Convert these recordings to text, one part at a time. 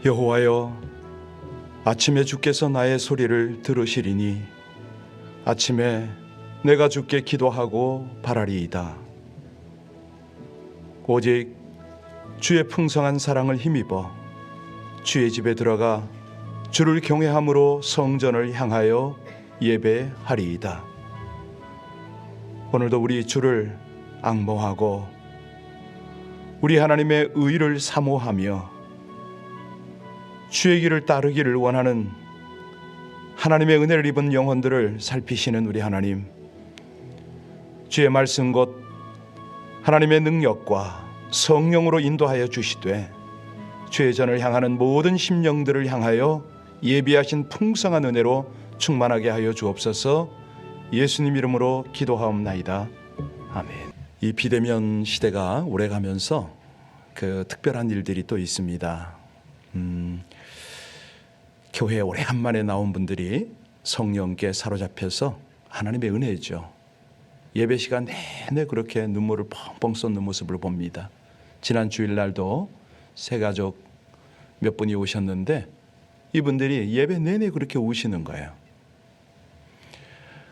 여호와여, 아침에 주께서 나의 소리를 들으시리니 아침에 내가 주께 기도하고 바라리이다. 오직 주의 풍성한 사랑을 힘입어 주의 집에 들어가 주를 경외함으로 성전을 향하여 예배하리이다. 오늘도 우리 주를 앙모하고 우리 하나님의 의를 사모하며 주의 길을 따르기를 원하는 하나님의 은혜를 입은 영혼들을 살피시는 우리 하나님, 주의 말씀 곧 하나님의 능력과 성령으로 인도하여 주시되 주의 전을 향하는 모든 심령들을 향하여 예비하신 풍성한 은혜로 충만하게 하여 주옵소서. 예수님 이름으로 기도하옵나이다. 아멘. 이 비대면 시대가 오래가면서 특별한 일들이 또 있습니다. 교회에 오래간만에 나온 분들이 성령께 사로잡혀서 하나님의 은혜죠. 예배 시간 내내 그렇게 눈물을 펑펑 쏟는 모습을 봅니다. 지난 주일날도 새 가족 몇 분이 오셨는데 이분들이 예배 내내 그렇게 우시는 거예요.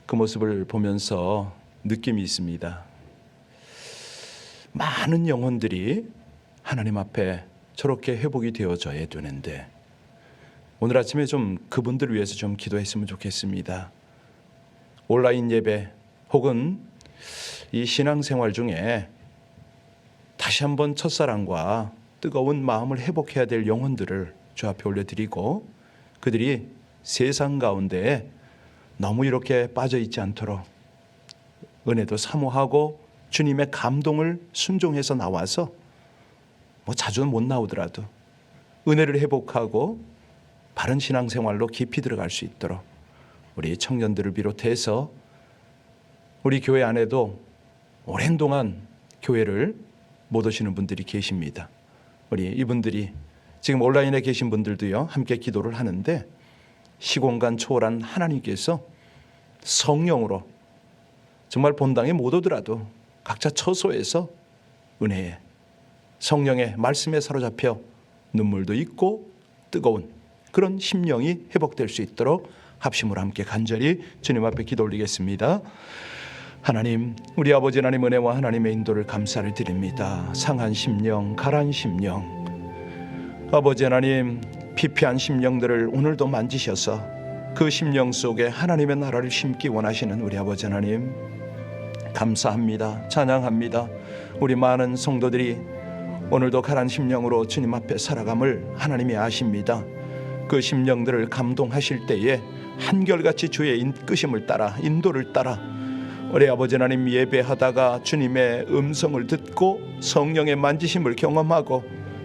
그 모습을 보면서 느낌이 있습니다. 많은 영혼들이 하나님 앞에 저렇게 회복이 되어져야 되는데 오늘 아침에 좀 그분들을 위해서 좀 기도했으면 좋겠습니다. 온라인 예배 혹은 이 신앙생활 중에 다시 한번 첫사랑과 뜨거운 마음을 회복해야 될 영혼들을 주 앞에 올려드리고 그들이 세상 가운데 너무 이렇게 빠져있지 않도록 은혜도 사모하고 주님의 감동을 순종해서 나와서 자주는 못 나오더라도 은혜를 회복하고 바른 신앙생활로 깊이 들어갈 수 있도록 우리 청년들을 비롯해서 우리 교회 안에도 오랜 동안 교회를 못 오시는 분들이 계십니다. 우리 이분들이 지금 온라인에 계신 분들도요 함께 기도를 하는데 시공간 초월한 하나님께서 성령으로 정말 본당에 못 오더라도 각자 처소에서 은혜에 성령의 말씀에 사로잡혀 눈물도 있고 뜨거운 그런 심령이 회복될 수 있도록 합심으로 함께 간절히 주님 앞에 기도 올리겠습니다. 하나님, 우리 아버지 하나님 은혜와 하나님의 인도를 감사를 드립니다. 상한 심령, 가라앉은 심령, 아버지 하나님 피폐한 심령들을 오늘도 만지셔서 그 심령 속에 하나님의 나라를 심기 원하시는 우리 아버지 하나님 감사합니다. 찬양합니다. 우리 많은 성도들이 오늘도 가라앉은 심령으로 주님 앞에 살아감을 하나님이 아십니다. 그 심령들을 감동하실 때에 한결같이 주의 이끄심을 따라 인도를 따라 우리 아버지 하나님 예배하다가 주님의 음성을 듣고 성령의 만지심을 경험하고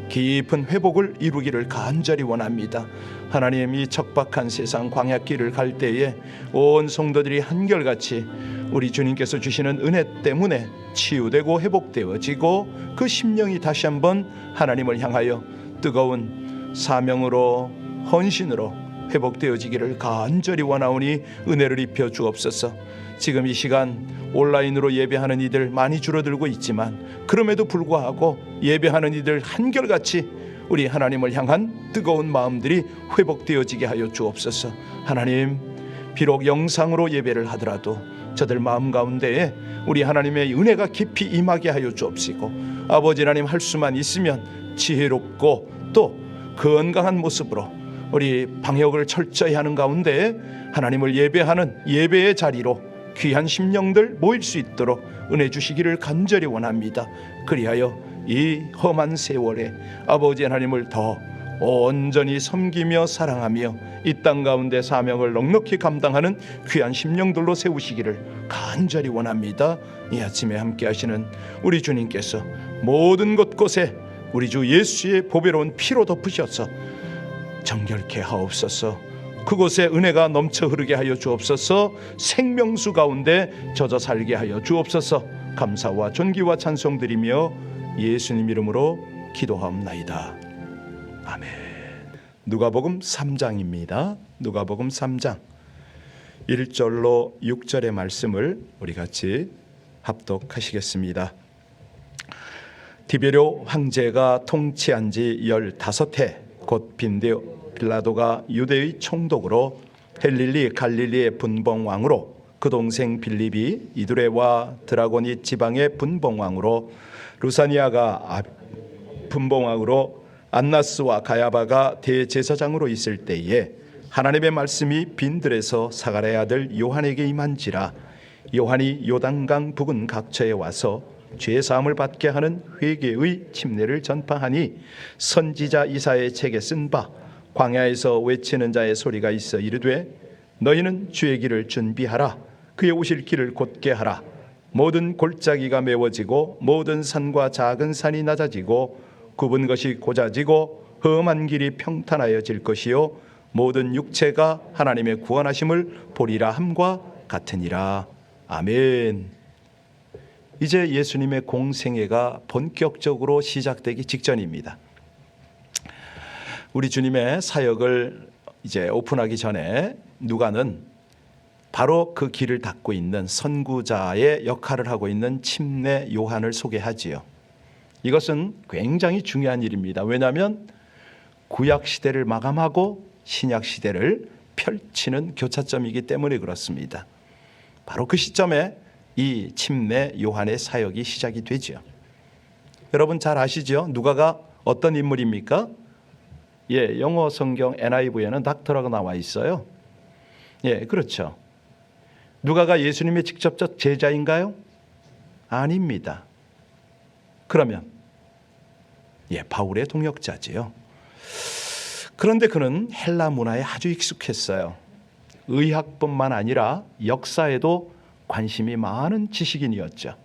깊은 회복을 이루기를 간절히 원합니다. 하나님, 이 척박한 세상 광야길을 갈 때에 온 성도들이 한결같이 우리 주님께서 주시는 은혜 때문에 치유되고 회복되어지고 그 심령이 다시 한번 하나님을 향하여 뜨거운 사명으로 헌신으로 회복되어지기를 간절히 원하오니 은혜를 입혀 주옵소서. 지금 이 시간 온라인으로 예배하는 이들 많이 줄어들고 있지만 그럼에도 불구하고 예배하는 이들 한결같이 우리 하나님을 향한 뜨거운 마음들이 회복되어지게 하여 주옵소서. 하나님, 비록 영상으로 예배를 하더라도 저들 마음 가운데에 우리 하나님의 은혜가 깊이 임하게 하여 주옵시고 아버지 하나님 할 수만 있으면 지혜롭고 또 건강한 모습으로 우리 방역을 철저히 하는 가운데 하나님을 예배하는 예배의 자리로 귀한 심령들 모일 수 있도록 은혜 주시기를 간절히 원합니다. 그리하여 이 험한 세월에 아버지 하나님을 더 온전히 섬기며 사랑하며 이 땅 가운데 사명을 넉넉히 감당하는 귀한 심령들로 세우시기를 간절히 원합니다. 이 아침에 함께 하시는 우리 주님께서 모든 곳곳에 우리 주 예수의 보배로운 피로 덮으셔서 정결케 하옵소서. 그곳에 은혜가 넘쳐 흐르게 하여 주옵소서. 생명수 가운데 젖어 살게 하여 주옵소서. 감사와 존귀와 찬송드리며 예수님 이름으로 기도하옵나이다. 아멘. 누가복음 3장입니다. 누가복음 3장 1절로 6절의 말씀을 우리 같이 합독하시겠습니다. 디베료 황제가 통치한 지 15해 곧 빌라도가 유대의 총독으로 헬릴리 갈릴리의 분봉왕으로 그 동생 빌립이 이두레와 드라고니 지방의 분봉왕으로 루사니아가 분봉왕으로 안나스와 가야바가 대제사장으로 있을 때에 하나님의 말씀이 빈들에서 사가랴의 아들 요한에게 임한지라. 요한이 요단강 부근 각처에 와서 죄 사함을 받게 하는 회개의 침례를 전파하니 선지자 이사야의 책에 쓴 바 광야에서 외치는 자의 소리가 있어 이르되 너희는 주의 길을 준비하라. 그의 오실 길을 곧게 하라. 모든 골짜기가 메워지고 모든 산과 작은 산이 낮아지고 굽은 것이 고자지고 험한 길이 평탄하여질 것이요 모든 육체가 하나님의 구원하심을 보리라 함과 같으니라. 아멘. 이제 예수님의 공생애가 본격적으로 시작되기 직전입니다. 우리 주님의 사역을 이제 오픈하기 전에 누가는 바로 그 길을 닦고 있는 선구자의 역할을 하고 있는 침례 요한을 소개하지요. 이것은 굉장히 중요한 일입니다. 왜냐하면 구약 시대를 마감하고 신약 시대를 펼치는 교차점이기 때문에 그렇습니다. 바로 그 시점에 이 침례 요한의 사역이 시작이 되죠. 여러분 잘 아시죠? 누가가 어떤 인물입니까? 예, 영어 성경 NIV에는 닥터라고 나와 있어요. 예, 그렇죠. 누가가 예수님의 직접적 제자인가요? 아닙니다. 그러면 바울의 동역자지요. 그런데 그는 헬라 문화에 아주 익숙했어요. 의학뿐만 아니라 역사에도 관심이 많은 지식인이었죠.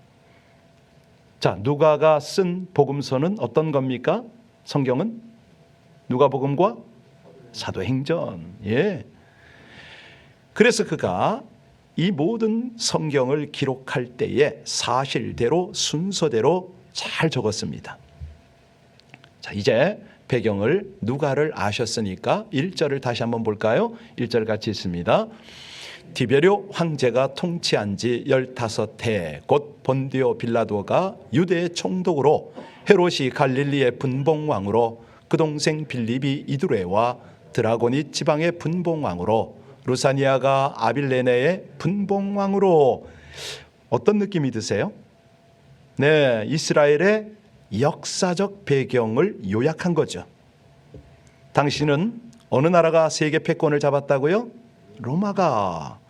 자, 누가가 쓴 복음서는 어떤 겁니까? 성경은 누가복음과 사도행전. 예. 그래서 그가 이 모든 성경을 기록할 때에 사실대로 순서대로 잘 적었습니다. 자, 이제 배경을 누가를 아셨으니까 1절을 다시 한번 볼까요? 1절 같이 있습니다. 디베료 황제가 통치한 지 15해 곧 본디오 빌라도가 유대의 총독으로 헤롯이 갈릴리의 분봉왕으로 그 동생 빌립이 이두레와 드라고니 지방의 분봉왕으로 루사니아가 아빌레네의 분봉왕으로. 어떤 느낌이 드세요? 네, 이스라엘의 역사적 배경을 요약한 거죠. 당시는 어느 나라가 세계 패권을 잡았다고요? 로마가.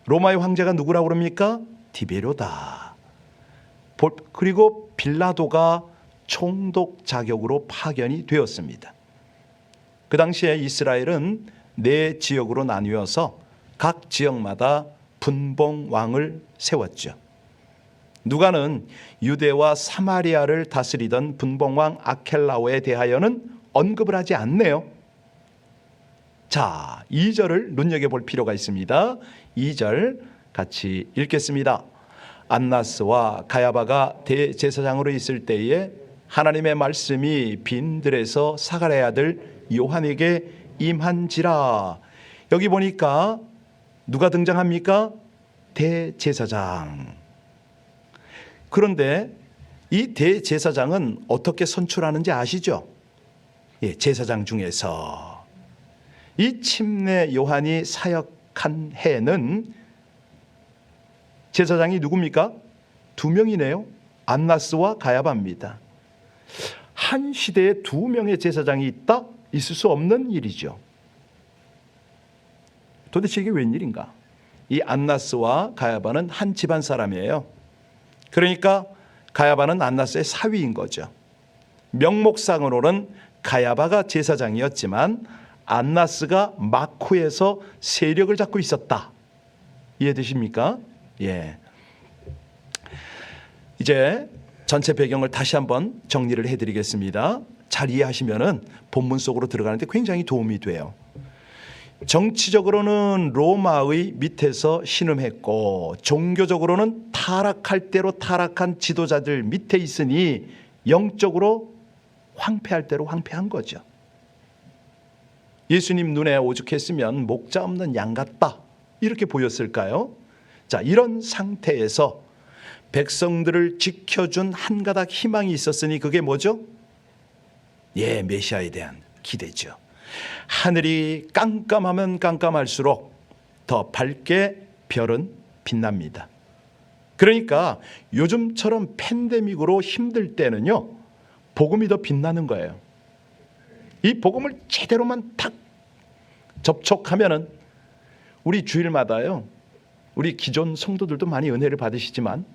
로마의 황제가 누구라고 그럽니까? 디베료다. 그리고 빌라도가 총독 자격으로 파견이 되었습니다. 그 당시에 이스라엘은 4지역으로 나뉘어서 각 지역마다 분봉왕을 세웠죠. 누가는 유대와 사마리아를 다스리던 분봉왕 아켈라오에 대하여는 언급을 하지 않네요. 자, 2절을 눈여겨볼 필요가 있습니다. 2절 같이 읽겠습니다. 안나스와 가야바가 대제사장으로 있을 때에 하나님의 말씀이 빈들에서 사가랴의 아들 요한에게 임한지라. 여기 보니까 누가 등장합니까? 대제사장. 그런데 이 대제사장은 어떻게 선출하는지 아시죠? 예, 제사장 중에서 이 침례 요한이 사역한 해는 제사장이 누굽니까? 2명이네요. 안나스와 가야바입니다. 한 시대에 2명의 제사장이 있다? 있을 수 없는 일이죠. 도대체 이게 웬일인가? 이 안나스와 가야바는 한 집안 사람이에요. 그러니까 가야바는 안나스의 사위인 거죠. 명목상으로는 가야바가 제사장이었지만 안나스가 마쿠에서 세력을 잡고 있었다. 이해되십니까? 예. 이제 전체 배경을 다시 한번 정리를 해드리겠습니다. 잘 이해하시면은 본문 속으로 들어가는데 굉장히 도움이 돼요. 정치적으로는 로마의 밑에서 신음했고 종교적으로는 타락할 대로 타락한 지도자들 밑에 있으니 영적으로 황폐할 대로 황폐한 거죠. 예수님 눈에 오죽했으면 목자 없는 양 같다 이렇게 보였을까요? 자, 이런 상태에서 백성들을 지켜준 한 가닥 희망이 있었으니 그게 뭐죠? 예, 메시아에 대한 기대죠. 하늘이 깜깜하면 깜깜할수록 더 밝게 별은 빛납니다. 그러니까 요즘처럼 팬데믹으로 힘들 때는요, 복음이 더 빛나는 거예요. 이 복음을 제대로만 탁 접촉하면은 우리 주일마다요, 우리 기존 성도들도 많이 은혜를 받으시지만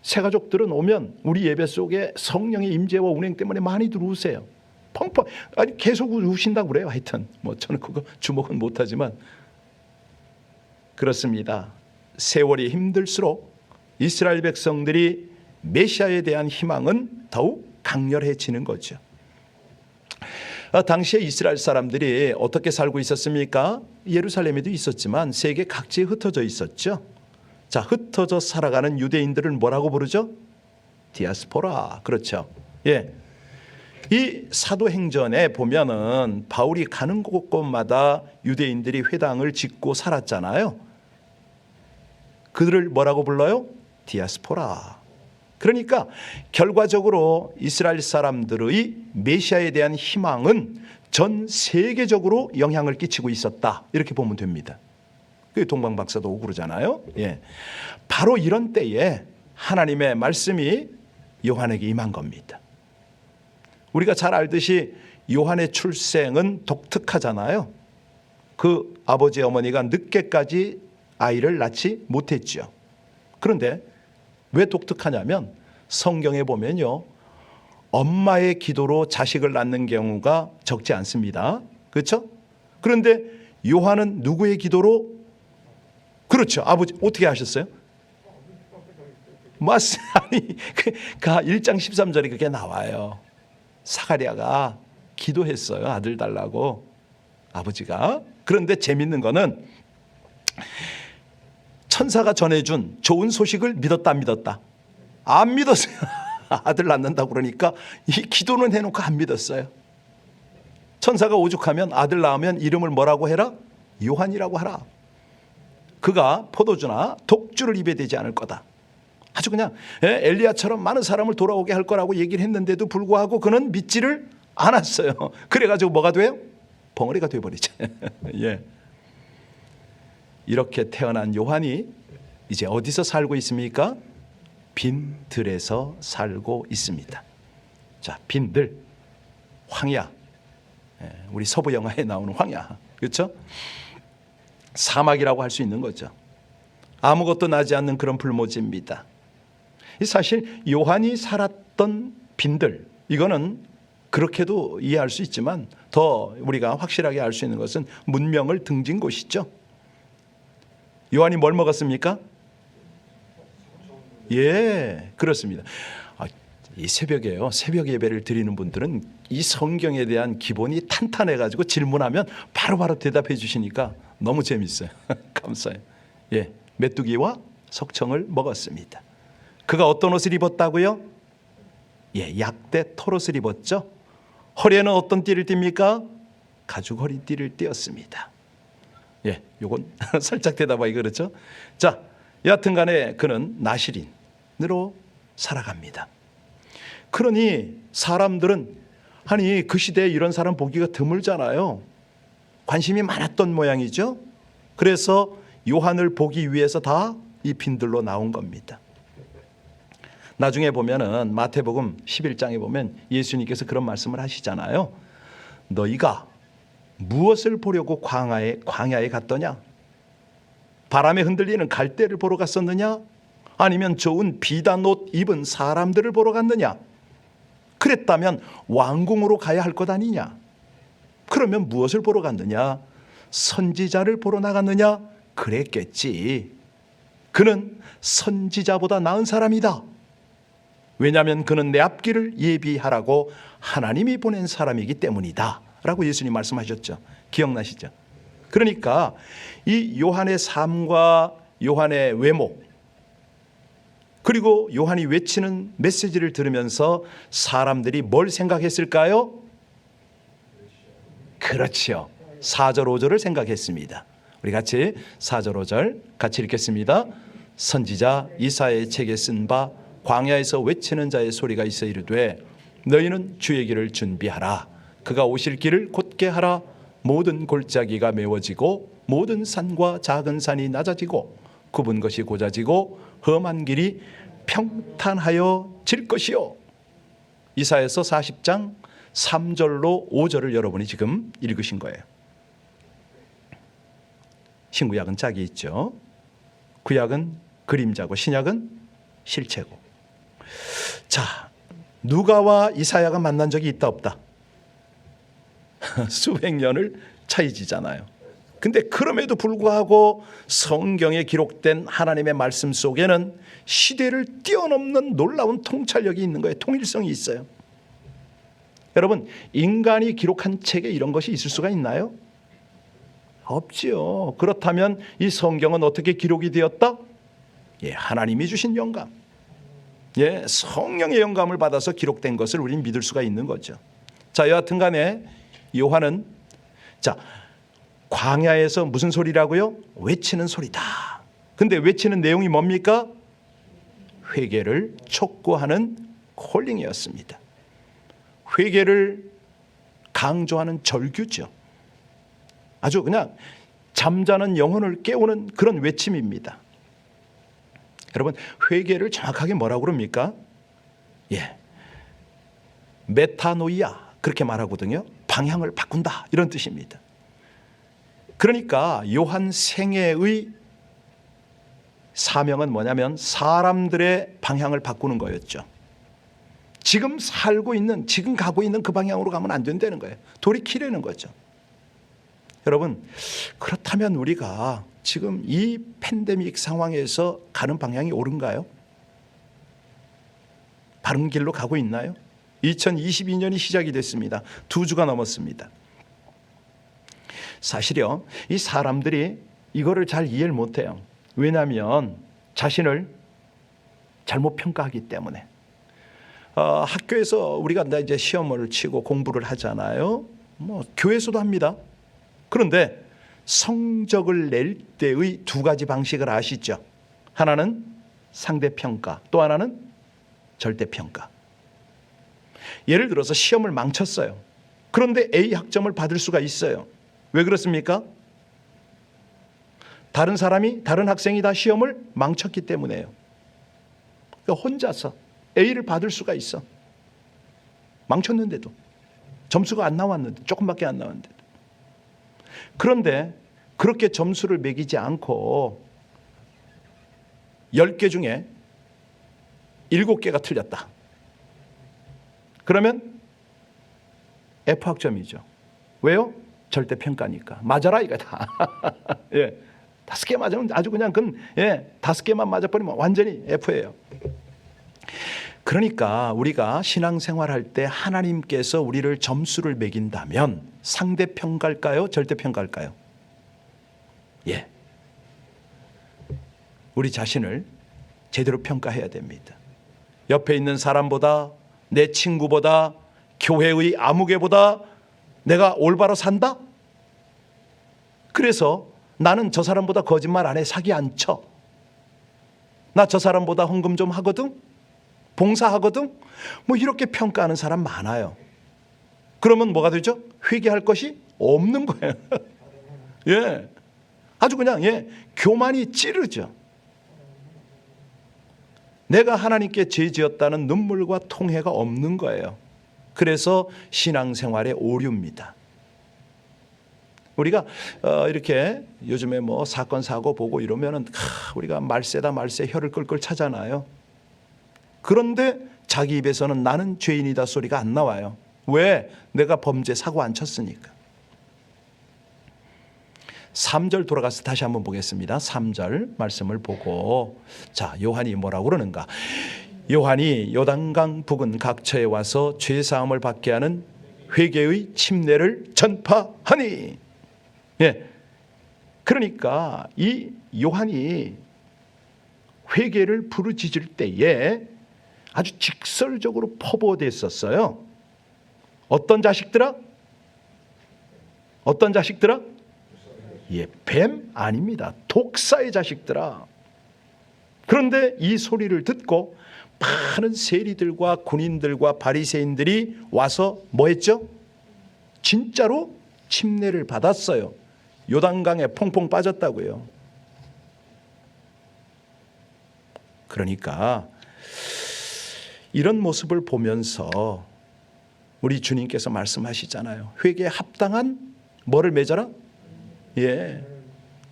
새 가족들은 오면 우리 예배 속에 성령의 임재와 운행 때문에 많이 들어오세요. 펑펑, 아니 계속 우신다고 그래요. 하여튼 뭐 저는 그거 주목은 못하지만 그렇습니다. 세월이 힘들수록 이스라엘 백성들이 메시아에 대한 희망은 더욱 강렬해지는 거죠. 당시에 이스라엘 사람들이 어떻게 살고 있었습니까? 예루살렘에도 있었지만 세계 각지에 흩어져 있었죠. 자, 흩어져 살아가는 유대인들을 뭐라고 부르죠? 디아스포라. 그렇죠. 예. 이 사도행전에 보면은 바울이 가는 곳곳마다 유대인들이 회당을 짓고 살았잖아요. 그들을 뭐라고 불러요? 디아스포라. 그러니까 결과적으로 이스라엘 사람들의 메시아에 대한 희망은 전 세계적으로 영향을 끼치고 있었다. 이렇게 보면 됩니다. 동방박사도 오고 그러잖아요. 예. 바로 이런 때에 하나님의 말씀이 요한에게 임한 겁니다. 우리가 잘 알듯이 요한의 출생은 독특하잖아요. 그 아버지 어머니가 늦게까지 아이를 낳지 못했죠. 그런데 왜 독특하냐면 성경에 보면요, 엄마의 기도로 자식을 낳는 경우가 적지 않습니다. 그렇죠? 그런데 요한은 누구의 기도로? 그렇죠. 아버지 어떻게 하셨어요? 아니, 1장 13절에 그게 나와요. 사가랴가 기도했어요. 아들 달라고, 아버지가. 그런데 재밌는 거는 천사가 전해준 좋은 소식을 믿었다 안 믿었다? 안 믿었어요. 아들 낳는다고 그러니까 이 기도는 해놓고 안 믿었어요. 천사가 오죽하면 아들 낳으면 이름을 뭐라고 해라? 요한이라고 하라. 그가 포도주나 독주를 입에 대지 않을 거다. 아주 그냥 엘리야처럼 많은 사람을 돌아오게 할 거라고 얘기를 했는데도 불구하고 그는 믿지를 않았어요. 그래가지고 뭐가 돼요? 벙어리가 돼버리죠. 예. 이렇게 태어난 요한이 이제 어디서 살고 있습니까? 빈들에서 살고 있습니다. 자, 빈들, 황야. 우리 서부 영화에 나오는 황야. 그렇죠? 사막이라고 할 수 있는 거죠. 아무것도 나지 않는 그런 불모지입니다. 사실 요한이 살았던 빈들, 이거는 그렇게도 이해할 수 있지만 더 우리가 확실하게 알 수 있는 것은 문명을 등진 곳이죠. 요한이 뭘 먹었습니까? 예, 그렇습니다. 이 새벽에요, 새벽 예배를 드리는 분들은 이 성경에 대한 기본이 탄탄해가지고 질문하면 바로바로 대답해 주시니까 너무 재밌어요. 감사해요. 예, 메뚜기와 석청을 먹었습니다. 그가 어떤 옷을 입었다고요? 예, 약대 털옷을 입었죠. 허리에는 어떤 띠를 띱니까? 가죽 허리띠를 띠었습니다. 예, 요건 살짝 대답하기 그렇죠. 자, 여하튼간에 그는 나시린으로 살아갑니다. 그러니 사람들은, 아니 그 시대에 이런 사람 보기가 드물잖아요. 관심이 많았던 모양이죠. 그래서 요한을 보기 위해서 다 이 빈들로 나온 겁니다. 나중에 보면은 마태복음 11장에 보면 예수님께서 그런 말씀을 하시잖아요. 너희가 무엇을 보려고 광야에 갔더냐? 바람에 흔들리는 갈대를 보러 갔었느냐? 아니면 좋은 비단 옷 입은 사람들을 보러 갔느냐? 그랬다면 왕궁으로 가야 할 것 아니냐? 그러면 무엇을 보러 갔느냐? 선지자를 보러 나갔느냐? 그랬겠지. 그는 선지자보다 나은 사람이다. 왜냐하면 그는 내 앞길을 예비하라고 하나님이 보낸 사람이기 때문이다 라고 예수님 말씀하셨죠. 기억나시죠? 그러니까 이 요한의 삶과 요한의 외모, 그리고 요한이 외치는 메시지를 들으면서 사람들이 뭘 생각했을까요? 그렇죠. 4절 5절을 생각했습니다. 우리 같이 4절 5절 같이 읽겠습니다. 선지자 이사야의 책에 쓴 바 광야에서 외치는 자의 소리가 있어 이르되 너희는 주의 길을 준비하라. 그가 오실 길을 곧게 하라. 모든 골짜기가 메워지고 모든 산과 작은 산이 낮아지고 굽은 것이 고자지고 험한 길이 평탄하여 질 것이요. 이사야서 40장 3절로 5절을 여러분이 지금 읽으신 거예요. 신구약은 짝이 있죠. 구약은 그림자고 신약은 실체고. 자, 누가와 이사야가 만난 적이 있다 없다? 수백 년을 차이지잖아요. 근데 그럼에도 불구하고 성경에 기록된 하나님의 말씀 속에는 시대를 뛰어넘는 놀라운 통찰력이 있는 거예요. 통일성이 있어요. 여러분, 인간이 기록한 책에 이런 것이 있을 수가 있나요? 없지요. 그렇다면 이 성경은 어떻게 기록이 되었다? 예, 하나님이 주신 영감, 예, 성령의 영감을 받아서 기록된 것을 우리는 믿을 수가 있는 거죠. 자, 여하튼 간에 요한은 자, 광야에서 무슨 소리라고요? 외치는 소리다. 근데 외치는 내용이 뭡니까? 회개를 촉구하는 콜링이었습니다. 회개를 강조하는 절규죠. 아주 그냥 잠자는 영혼을 깨우는 그런 외침입니다. 여러분, 회개를 정확하게 뭐라고 그럽니까? 예, 메타노이아 그렇게 말하거든요. 방향을 바꾼다 이런 뜻입니다. 그러니까 요한 생애의 사명은 뭐냐면 사람들의 방향을 바꾸는 거였죠. 지금 살고 있는, 지금 가고 있는 그 방향으로 가면 안 된다는 거예요. 돌이키려는 거죠. 여러분, 그렇다면 우리가 지금 이 팬데믹 상황에서 가는 방향이 옳은가요? 바른 길로 가고 있나요? 2022년이 시작이 됐습니다. 2주가 넘었습니다. 사실요, 이 사람들이 이거를 잘 이해를 못해요. 왜냐하면 자신을 잘못 평가하기 때문에. 학교에서 우리가 이제 시험을 치고 공부를 하잖아요. 뭐 교회에서도 합니다. 그런데 성적을 낼 때의 두 가지 방식을 아시죠? 하나는 상대평가, 또 하나는 절대평가. 예를 들어서 시험을 망쳤어요. 그런데 A 학점을 받을 수가 있어요. 왜 그렇습니까? 다른 사람이, 다른 학생이 다 시험을 망쳤기 때문에요. 그러니까 혼자서 A를 받을 수가 있어. 망쳤는데도, 점수가 안 나왔는데, 조금밖에 안 나왔는데도. 그런데 그렇게 점수를 매기지 않고 10개 중에 7개가 틀렸다. 그러면 F 학점이죠. 왜요? 절대평가니까. 맞아라 이거다. 예, 5개 맞으면 아주 그냥 5개만 맞아버리면 완전히 F예요. 그러니까 우리가 신앙생활할 때 하나님께서 우리를 점수를 매긴다면 상대평가일까요? 절대평가일까요? 예, 우리 자신을 제대로 평가해야 됩니다. 옆에 있는 사람보다, 내 친구보다, 교회의 아무개보다 내가 올바로 산다? 그래서 나는 저 사람보다 거짓말 안 해, 사기 안 쳐. 나 저 사람보다 헌금 좀 하거든? 봉사하거든? 뭐 이렇게 평가하는 사람 많아요. 그러면 뭐가 되죠? 회개할 것이 없는 거예요. 예, 아주 그냥 교만이 찌르죠. 내가 하나님께 죄 지었다는 눈물과 통회가 없는 거예요. 그래서 신앙생활의 오류입니다. 우리가 이렇게 요즘에 뭐 사건 사고 보고 이러면은 우리가 말세다 말세 혀를 끌끌 차잖아요. 그런데 자기 입에서는 나는 죄인이다 소리가 안 나와요. 왜? 내가 범죄 사고 안 쳤으니까. 3절 돌아가서 다시 한번 보겠습니다. 3절 말씀을 보고, 자, 요한이 뭐라고 그러는가? 요한이 요단강 부근 각처에 와서 죄사함을 받게 하는 회개의 침례를 전파하니. 예, 그러니까 이 요한이 회개를 부르짖을 때에 아주 직설적으로 퍼부어댔었어요. 어떤 자식들아? 어떤 자식들아? 예, 뱀 아닙니다. 독사의 자식들아. 그런데 이 소리를 듣고 많은 세리들과 군인들과 바리새인들이 와서 뭐 했죠? 진짜로 침례를 받았어요. 요단강에 퐁퐁 빠졌다고요. 그러니까 이런 모습을 보면서 우리 주님께서 말씀하시잖아요. 회개에 합당한 뭐를 맺어라? 예.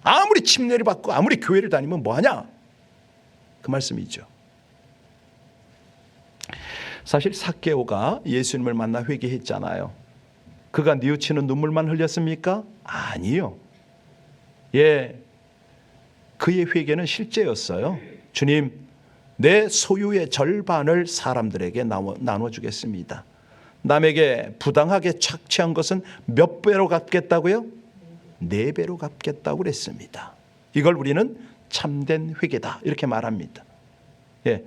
아무리 침례를 받고 아무리 교회를 다니면 뭐하냐? 그 말씀이죠. 사실 삭개오가 예수님을 만나 회개했잖아요. 그가 뉘우치는 눈물만 흘렸습니까? 아니요. 예, 그의 회개는 실제였어요. 주님, 내 소유의 절반을 사람들에게 나눠주겠습니다. 남에게 부당하게 착취한 것은 몇 배로 갚겠다고요? 4배로 갚겠다고 그랬습니다. 이걸 우리는 참된 회개다 이렇게 말합니다. 예,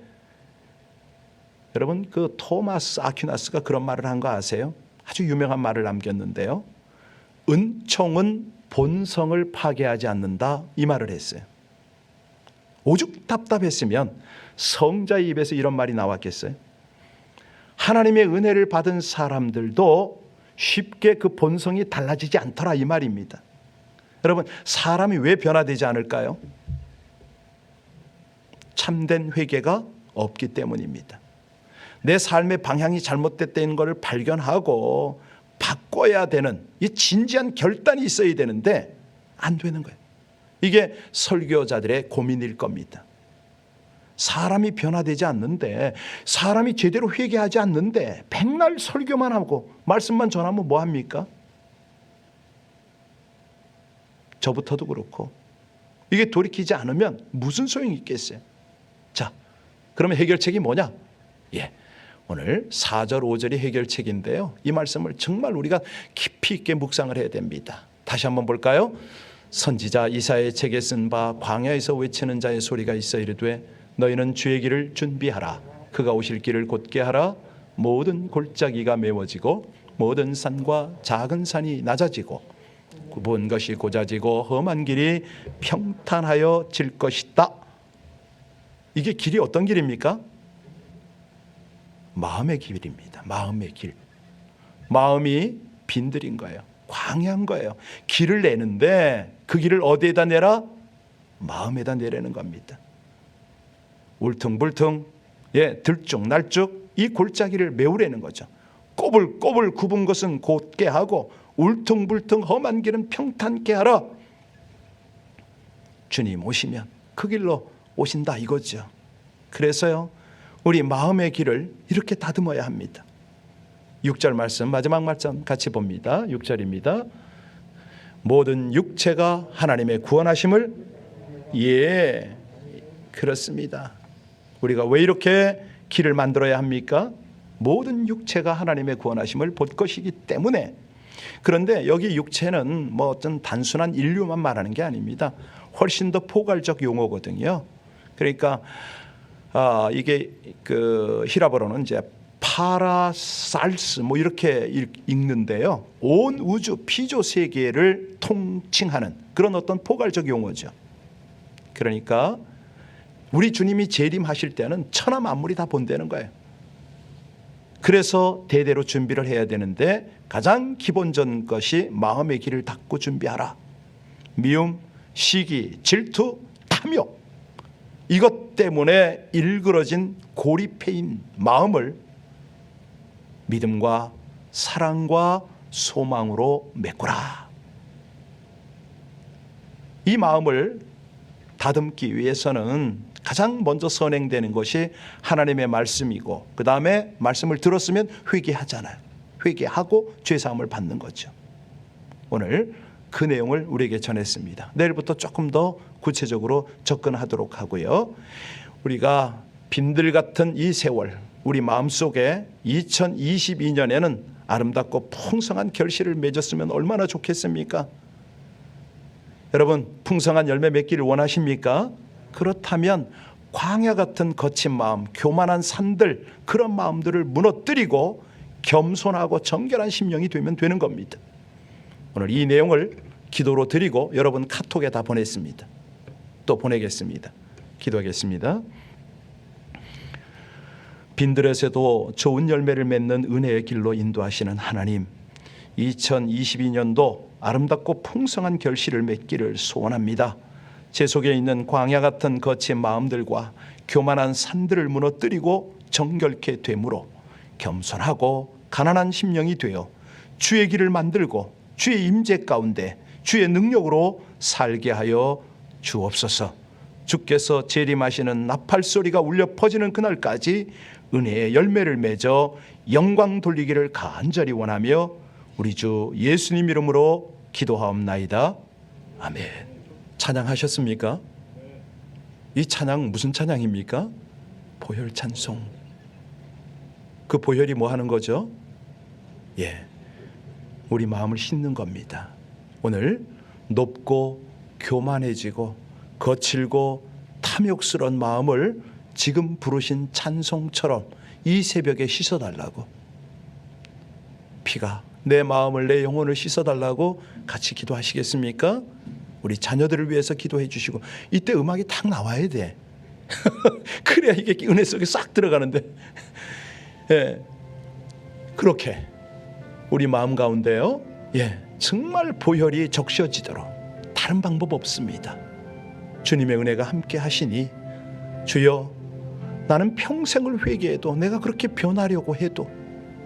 여러분 그 토마스 아퀴나스가 그런 말을 한 거 아세요? 아주 유명한 말을 남겼는데요. 은총은 본성을 파괴하지 않는다 이 말을 했어요. 오죽 답답했으면 성자의 입에서 이런 말이 나왔겠어요? 하나님의 은혜를 받은 사람들도 쉽게 그 본성이 달라지지 않더라 이 말입니다. 여러분 사람이 왜 변화되지 않을까요? 참된 회개가 없기 때문입니다. 내 삶의 방향이 잘못됐다는 것을 발견하고 바꿔야 되는 이 진지한 결단이 있어야 되는데 안 되는 거예요. 이게 설교자들의 고민일 겁니다. 사람이 변화되지 않는데, 사람이 제대로 회개하지 않는데 백날 설교만 하고 말씀만 전하면 뭐합니까? 저부터도 그렇고 이게 돌이키지 않으면 무슨 소용이 있겠어요? 자, 그러면 해결책이 뭐냐? 예, 오늘 4절 5절이 해결책인데요. 이 말씀을 정말 우리가 깊이 있게 묵상을 해야 됩니다. 다시 한번 볼까요? 선지자 이사야의 책에 쓴 바 광야에서 외치는 자의 소리가 있어 이르되 너희는 주의 길을 준비하라. 그가 오실 길을 곧게 하라. 모든 골짜기가 메워지고 모든 산과 작은 산이 낮아지고 굽은 것이 고자지고 험한 길이 평탄하여 질 것이다. 이게 길이 어떤 길입니까? 마음의 길입니다. 마음의 길. 마음이 빈들인 거예요. 광야인 거예요. 길을 내는데 그 길을 어디에다 내라? 마음에다 내려는 겁니다. 울퉁불퉁, 예, 들쭉날쭉 이 골짜기를 메우려는 거죠. 꼬불꼬불 굽은 것은 곧게 하고 울퉁불퉁 험한 길은 평탄케 하라. 주님 오시면 그 길로 오신다 이거죠. 그래서요, 우리 마음의 길을 이렇게 다듬어야 합니다. 6절 말씀, 마지막 말씀 같이 봅니다. 6절입니다. 모든 육체가 하나님의 구원하심을, 예, 그렇습니다. 우리가 왜 이렇게 길을 만들어야 합니까? 모든 육체가 하나님의 구원하심을 볼 것이기 때문에. 그런데 여기 육체는 뭐 어떤 단순한 인류만 말하는 게 아닙니다. 훨씬 더 포괄적 용어거든요. 그러니까 이게 그 히라보로는 이제 파라살스 뭐 이렇게 읽는데요. 온 우주 피조 세계를 통칭하는 그런 어떤 포괄적 용어죠. 그러니까 우리 주님이 재림하실 때는 천하 만물이 다 본다는 거예요. 그래서 대대로 준비를 해야 되는데 가장 기본적인 것이 마음의 길을 닫고 준비하라. 미움, 시기, 질투, 탐욕, 이것 때문에 일그러진 고리패인 마음을 믿음과 사랑과 소망으로 메꾸라. 이 마음을 다듬기 위해서는 가장 먼저 선행되는 것이 하나님의 말씀이고, 그 다음에 말씀을 들었으면 회개하잖아요. 회개하고 죄사함을 받는 거죠. 오늘 그 내용을 우리에게 전했습니다. 내일부터 조금 더 구체적으로 접근하도록 하고요. 우리가 빈들 같은 이 세월, 우리 마음속에 2022년에는 아름답고 풍성한 결실을 맺었으면 얼마나 좋겠습니까? 여러분, 풍성한 열매 맺기를 원하십니까? 그렇다면 광야 같은 거친 마음, 교만한 산들, 그런 마음들을 무너뜨리고 겸손하고 정결한 심령이 되면 되는 겁니다. 오늘 이 내용을 기도로 드리고 여러분 카톡에 다 보냈습니다. 또 보내겠습니다. 기도하겠습니다. 빈들에서도 좋은 열매를 맺는 은혜의 길로 인도하시는 하나님, 2022년도 아름답고 풍성한 결실을 맺기를 소원합니다. 제 속에 있는 광야 같은 거친 마음들과 교만한 산들을 무너뜨리고 정결케 되므로 겸손하고 가난한 심령이 되어 주의 길을 만들고 주의 임재 가운데 주의 능력으로 살게 하여 주옵소서. 주께서 재림하시는 나팔 소리가 울려 퍼지는 그날까지 은혜의 열매를 맺어 영광 돌리기를 간절히 원하며 우리 주 예수님 이름으로 기도하옵나이다. 아멘. 찬양하셨습니까? 이 찬양 무슨 찬양입니까? 보혈 찬송. 그 보혈이 뭐 하는 거죠? 우리 마음을 씻는 겁니다. 오늘 높고 교만해지고 거칠고 탐욕스러운 마음을 지금 부르신 찬송처럼 이 새벽에 씻어달라고, 피가 내 마음을 내 영혼을 씻어달라고 같이 기도하시겠습니까? 우리 자녀들을 위해서 기도해 주시고, 이때 음악이 탁 나와야 돼. 그래야 이게 은혜 속에 싹 들어가는데 그렇게 우리 마음 가운데요 정말 보혈이 적셔지도록 다른 방법 없습니다. 주님의 은혜가 함께 하시니 주여, 나는 평생을 회개해도 내가 그렇게 변하려고 해도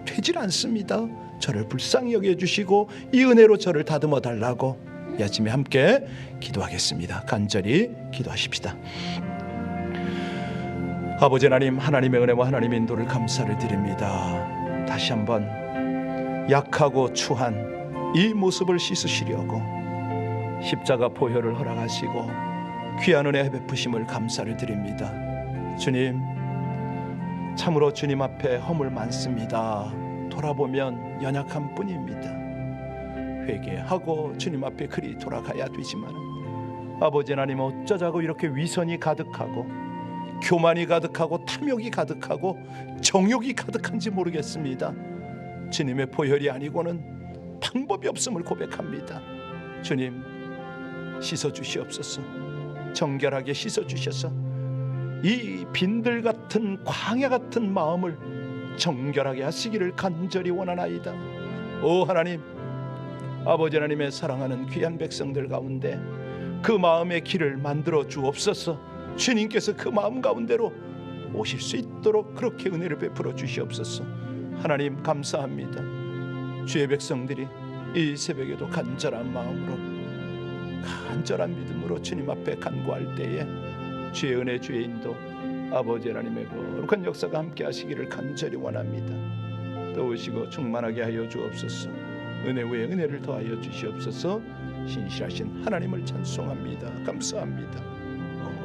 되질 않습니다. 저를 불쌍히 여겨주시고 이 은혜로 저를 다듬어 달라고 이 아침에 함께 기도하겠습니다. 간절히 기도하십시다. 아버지 하나님, 하나님의 은혜와 하나님의 인도를 감사를 드립니다. 다시 한번 약하고 추한 이 모습을 씻으시려고 십자가 보혈을 허락하시고 귀한 은혜 베푸심을 감사를 드립니다. 주님, 참으로 주님 앞에 허물 많습니다. 돌아보면 연약한 뿐입니다. 회개하고 주님 앞에 그리 돌아가야 되지만 아버지 하나님, 어쩌자고 이렇게 위선이 가득하고 교만이 가득하고 탐욕이 가득하고 정욕이 가득한지 모르겠습니다. 주님의 보혈이 아니고는 방법이 없음을 고백합니다. 주님, 씻어주시옵소서. 정결하게 씻어주셔서 이 빈들 같은 광야 같은 마음을 정결하게 하시기를 간절히 원하나이다. 오 하나님, 아버지 하나님의 사랑하는 귀한 백성들 가운데 그 마음의 길을 만들어 주옵소서. 주님께서 그 마음 가운데로 오실 수 있도록 그렇게 은혜를 베풀어 주시옵소서. 하나님 감사합니다. 주의 백성들이 이 새벽에도 간절한 마음으로, 간절한 믿음으로 주님 앞에 간구할 때에 주의 은혜, 주의 인도, 아버지 하나님의 거룩한 역사가 함께 하시기를 간절히 원합니다. 도우시고 충만하게 하여 주옵소서. 은혜 위에 은혜를 더하여 주시옵소서. 신실하신 하나님을 찬송합니다. 감사합니다.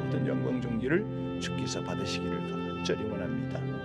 모든 영광 존귀를 주께서 받으시기를 간절히 원합니다.